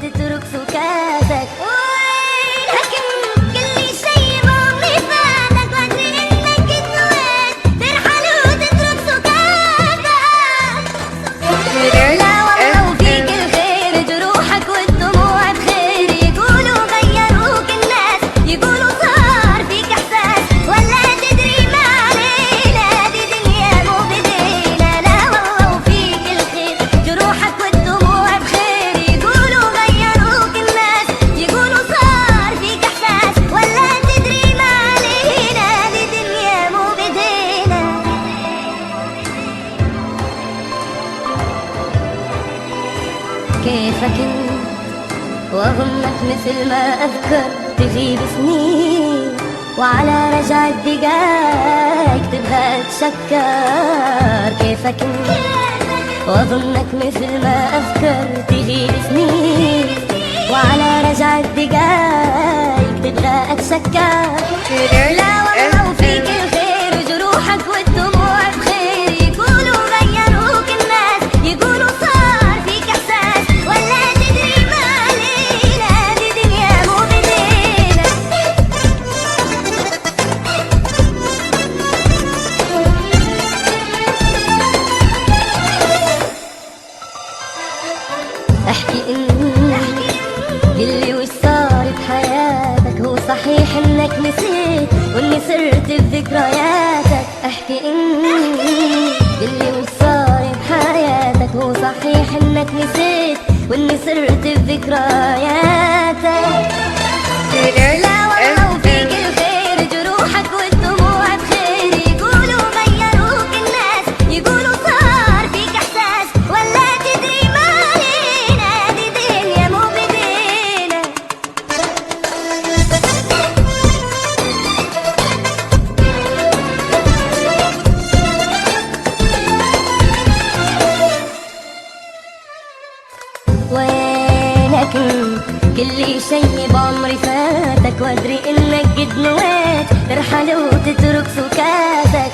وتترك سكاتك. لكن كل شي بعمري فاتك، وادري انك نويت ترحل وتترك سكاتك. لا والله وفيك الخير، جروحك والدموع بخير. يقولوا غيروك الناس، يقولوا صار فيك احساس، ولا تدري ما علينا دي دنيا مو بدينا. لا والله وفيك الخير، جروحك والدموع بخير. يقولوا غيروك الناس، يقولوا صار فيك احساس، ولا تدري ما علينا دي دنيا مو بدينا. كيفك انت واظنك مثل ما اذكر تغيب سنين، وعلى رجع الدقايق تبغى تشكر. كيفك انت واظنك مثل ما اذكر تغيب سنين، وعلى رجع الدقايق تبغى اتشكر. لا والله وفيك الخير، وجروحك والدموع بخير. يقولوا غيروك الناس، يقولوا صار فيك احساس، ولا تدري ما علينا دي دنيا مو بدينا. احكي قلي وش صار بحياتك. هو صحيح انك نسيت واني سرت بذكرياتك. احكي قلي وش صار بحياتك. هو صحيح انك نسيت واني سرت بذكرياتك. لا والله وفيك الخير، جروحك والدموع بخير. يقولوا غيروك الناس، يقولوا صار فيك احساس، ولا تدري ما علينا دي دنيا مو بدينا. وينك كل شي بعمري فاتك، وادري انك قد نويت ترحل وتترك سكاتك.